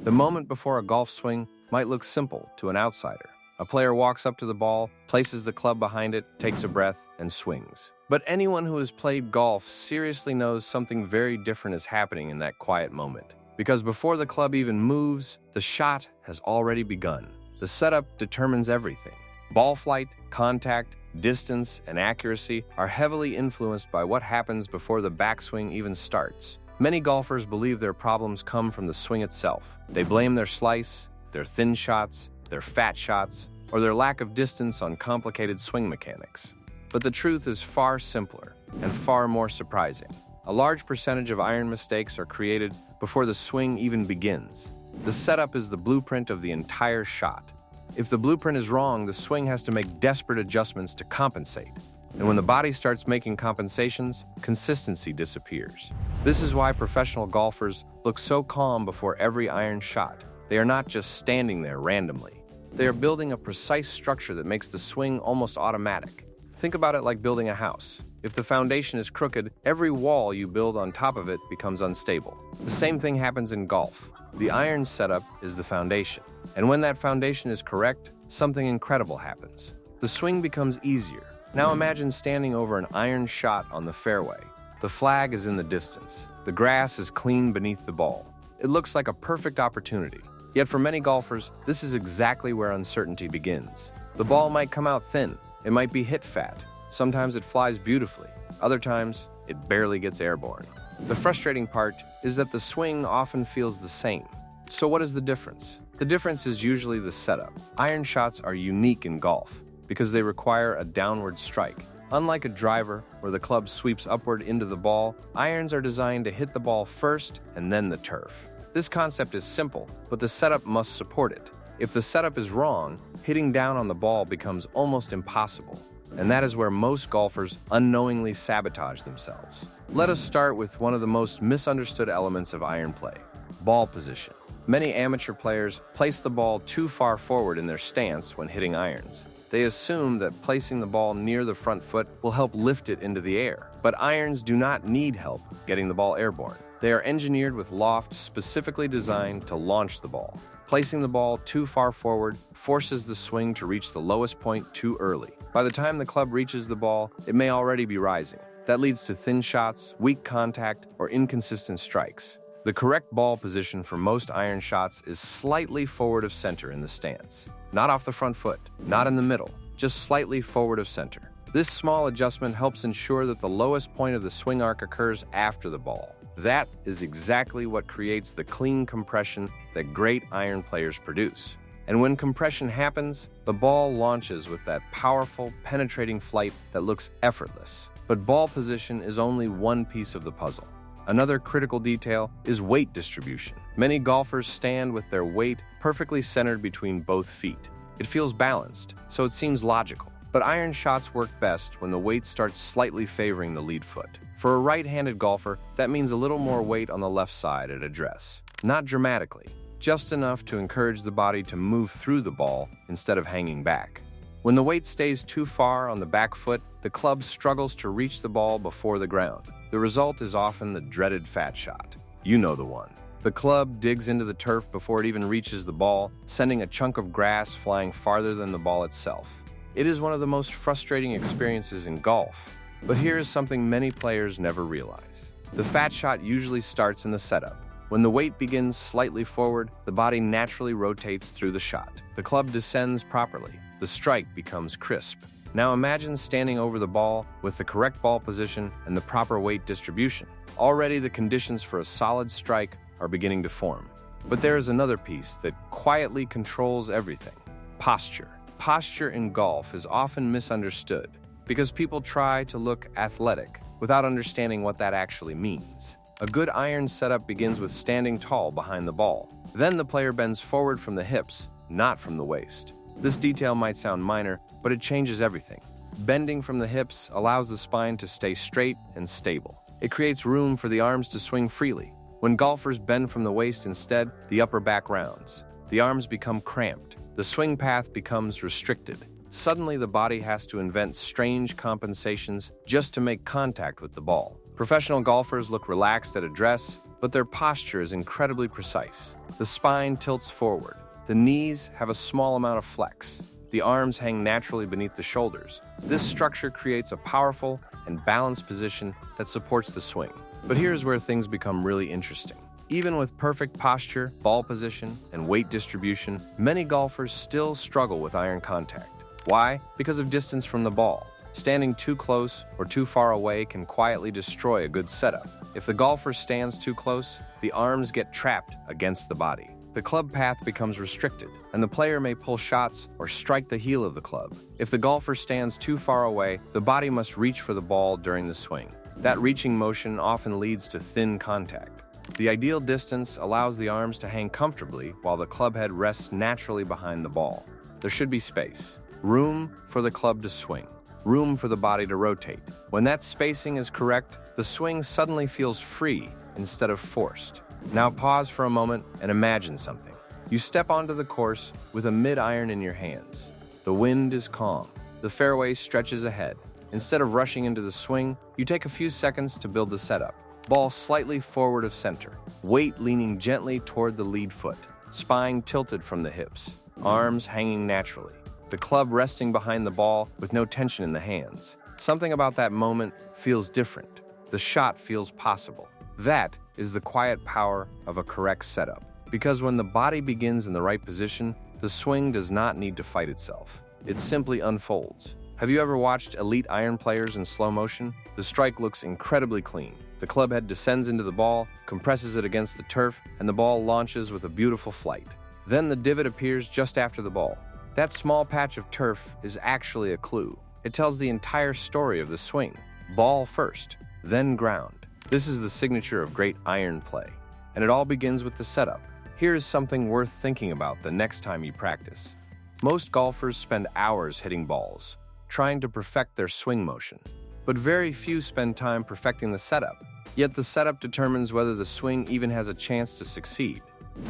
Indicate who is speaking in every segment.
Speaker 1: The moment before a golf swing might look simple to an outsider. A player walks up to the ball, places the club behind it, takes a breath, and swings. But anyone who has played golf seriously knows something very different is happening in that quiet moment. Because before the club even moves, the shot has already begun. The setup determines everything. Ball flight, contact, distance, and accuracy are heavily influenced by what happens before the backswing even starts. Many golfers believe their problems come from the swing itself. They blame their slice, their thin shots, their fat shots, or their lack of distance on complicated swing mechanics. But the truth is far simpler and far more surprising. A large percentage of iron mistakes are created before the swing even begins. The setup is the blueprint of the entire shot. If the blueprint is wrong, the swing has to make desperate adjustments to compensate. And when the body starts making compensations, consistency disappears. This is why professional golfers look so calm before every iron shot. They are not just standing there randomly. They are building a precise structure that makes the swing almost automatic. Think about it like building a house. If the foundation is crooked, every wall you build on top of it becomes unstable. The same thing happens in golf. The iron setup is the foundation. And when that foundation is correct, something incredible happens. The swing becomes easier. Now imagine standing over an iron shot on the fairway. The flag is in the distance. The grass is clean beneath the ball. It looks like a perfect opportunity. Yet for many golfers, this is exactly where uncertainty begins. The ball might come out thin. It might be hit fat. Sometimes it flies beautifully. Other times, it barely gets airborne. The frustrating part is that the swing often feels the same. So what is the difference? The difference is usually the setup. Iron shots are unique in golf because they require a downward strike. Unlike a driver, where the club sweeps upward into the ball, irons are designed to hit the ball first and then the turf. This concept is simple, but the setup must support it. If the setup is wrong, hitting down on the ball becomes almost impossible. And that is where most golfers unknowingly sabotage themselves. Let us start with one of the most misunderstood elements of iron play: ball position. Many amateur players place the ball too far forward in their stance when hitting irons. They assume that placing the ball near the front foot will help lift it into the air. But irons do not need help getting the ball airborne. They are engineered with loft specifically designed to launch the ball. Placing the ball too far forward forces the swing to reach the lowest point too early. By the time the club reaches the ball, it may already be rising. That leads to thin shots, weak contact, or inconsistent strikes. The correct ball position for most iron shots is slightly forward of center in the stance. Not off the front foot, not in the middle, just slightly forward of center. This small adjustment helps ensure that the lowest point of the swing arc occurs after the ball. That is exactly what creates the clean compression that great iron players produce. And when compression happens, the ball launches with that powerful, penetrating flight that looks effortless. But ball position is only one piece of the puzzle. Another critical detail is weight distribution. Many golfers stand with their weight perfectly centered between both feet. It feels balanced, so it seems logical. But iron shots work best when the weight starts slightly favoring the lead foot. For a right-handed golfer, that means a little more weight on the left side at address. Not dramatically, just enough to encourage the body to move through the ball instead of hanging back. When the weight stays too far on the back foot, the club struggles to reach the ball before the ground. The result is often the dreaded fat shot. You know the one. The club digs into the turf before it even reaches the ball, sending a chunk of grass flying farther than the ball itself. It is one of the most frustrating experiences in golf. But here is something many players never realize. The fat shot usually starts in the setup. When the weight begins slightly forward, the body naturally rotates through the shot. The club descends properly. The strike becomes crisp. Now imagine standing over the ball with the correct ball position and the proper weight distribution. Already the conditions for a solid strike are beginning to form. But there is another piece that quietly controls everything: posture. Posture in golf is often misunderstood because people try to look athletic without understanding what that actually means. A good iron setup begins with standing tall behind the ball. Then the player bends forward from the hips, not from the waist. This detail might sound minor, but it changes everything. Bending from the hips allows the spine to stay straight and stable. It creates room for the arms to swing freely. When golfers bend from the waist instead, the upper back rounds. The arms become cramped. The swing path becomes restricted. Suddenly, the body has to invent strange compensations just to make contact with the ball. Professional golfers look relaxed at address, but their posture is incredibly precise. The spine tilts forward. The knees have a small amount of flex. The arms hang naturally beneath the shoulders. This structure creates a powerful and balanced position that supports the swing. But here's where things become really interesting. Even with perfect posture, ball position, and weight distribution, many golfers still struggle with iron contact. Why? Because of distance from the ball. Standing too close or too far away can quietly destroy a good setup. If the golfer stands too close, the arms get trapped against the body. The club path becomes restricted, and the player may pull shots or strike the heel of the club. If the golfer stands too far away, the body must reach for the ball during the swing. That reaching motion often leads to thin contact. The ideal distance allows the arms to hang comfortably while the club head rests naturally behind the ball. There should be space, room for the club to swing, room for the body to rotate. When that spacing is correct, the swing suddenly feels free instead of forced. Now pause for a moment and imagine something. You step onto the course with a mid-iron in your hands. The wind is calm. The fairway stretches ahead. Instead of rushing into the swing, you take a few seconds to build the setup. Ball slightly forward of center. Weight leaning gently toward the lead foot. Spine tilted from the hips. Arms hanging naturally. The club resting behind the ball with no tension in the hands. Something about that moment feels different. The shot feels possible. That is the quiet power of a correct setup. Because when the body begins in the right position, the swing does not need to fight itself. It simply unfolds. Have you ever watched elite iron players in slow motion? The strike looks incredibly clean. The club head descends into the ball, compresses it against the turf, and the ball launches with a beautiful flight. Then the divot appears just after the ball. That small patch of turf is actually a clue. It tells the entire story of the swing. Ball first, then ground. This is the signature of great iron play, and it all begins with the setup. Here is something worth thinking about the next time you practice. Most golfers spend hours hitting balls, trying to perfect their swing motion, but very few spend time perfecting the setup. Yet the setup determines whether the swing even has a chance to succeed.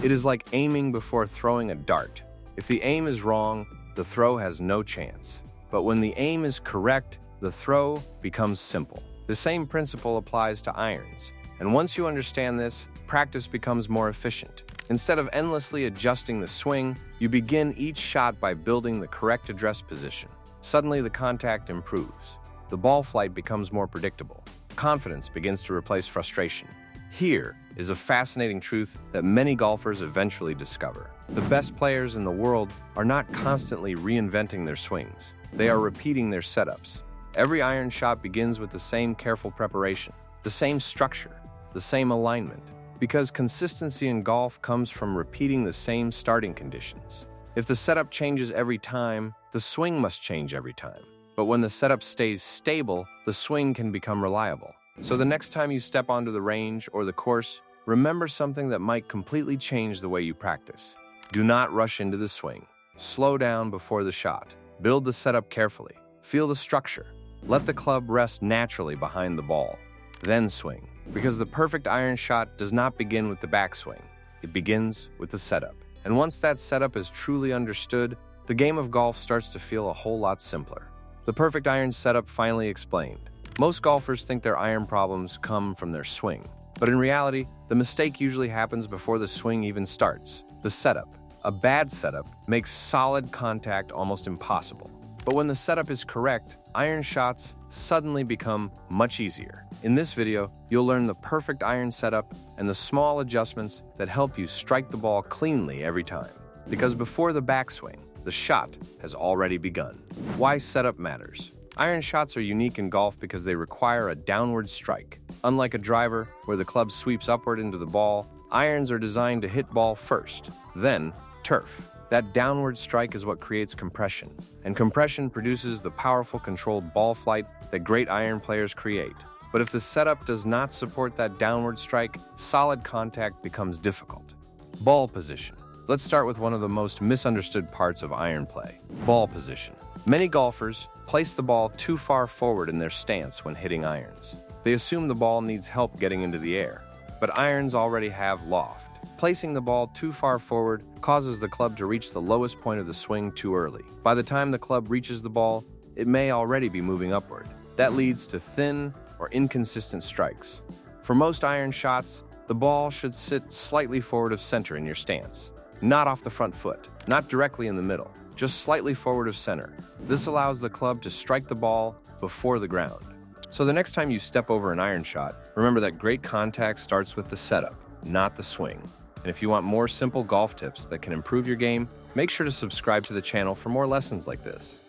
Speaker 1: It is like aiming before throwing a dart. If the aim is wrong, the throw has no chance. But when the aim is correct, the throw becomes simple. The same principle applies to irons. And once you understand this, practice becomes more efficient. Instead of endlessly adjusting the swing, you begin each shot by building the correct address position. Suddenly, the contact improves. The ball flight becomes more predictable. Confidence begins to replace frustration. Here is a fascinating truth that many golfers eventually discover. The best players in the world are not constantly reinventing their swings. They are repeating their setups. Every iron shot begins with the same careful preparation, the same structure, the same alignment. Because consistency in golf comes from repeating the same starting conditions. If the setup changes every time, the swing must change every time. But when the setup stays stable, the swing can become reliable. So the next time you step onto the range or the course, remember something that might completely change the way you practice. Do not rush into the swing. Slow down before the shot. Build the setup carefully. Feel the structure. Let the club rest naturally behind the ball. Then swing. Because the perfect iron shot does not begin with the backswing. It begins with the setup. And once that setup is truly understood, the game of golf starts to feel a whole lot simpler. The perfect iron setup finally explained. Most golfers think their iron problems come from their swing. But in reality, the mistake usually happens before the swing even starts. The setup. A bad setup makes solid contact almost impossible. But when the setup is correct, iron shots suddenly become much easier. In this video, you'll learn the perfect iron setup and the small adjustments that help you strike the ball cleanly every time. Because before the backswing, the shot has already begun. Why setup matters. Iron shots are unique in golf because they require a downward strike. Unlike a driver, where the club sweeps upward into the ball, irons are designed to hit ball first, then turf. That downward strike is what creates compression, and compression produces the powerful controlled ball flight that great iron players create. But if the setup does not support that downward strike, solid contact becomes difficult. Ball position. Let's start with one of the most misunderstood parts of iron play, ball position. Many golfers place the ball too far forward in their stance when hitting irons. They assume the ball needs help getting into the air, but irons already have loft. Placing the ball too far forward causes the club to reach the lowest point of the swing too early. By the time the club reaches the ball, it may already be moving upward. That leads to thin or inconsistent strikes. For most iron shots, The ball should sit slightly forward of center in your stance, not off the front foot, not directly in the middle, just slightly forward of center. This allows the club to strike the ball before the ground. So the next time you step over an iron shot, remember that great contact starts with the setup, not the swing. And if you want more simple golf tips that can improve your game, make sure to subscribe to the channel for more lessons like this.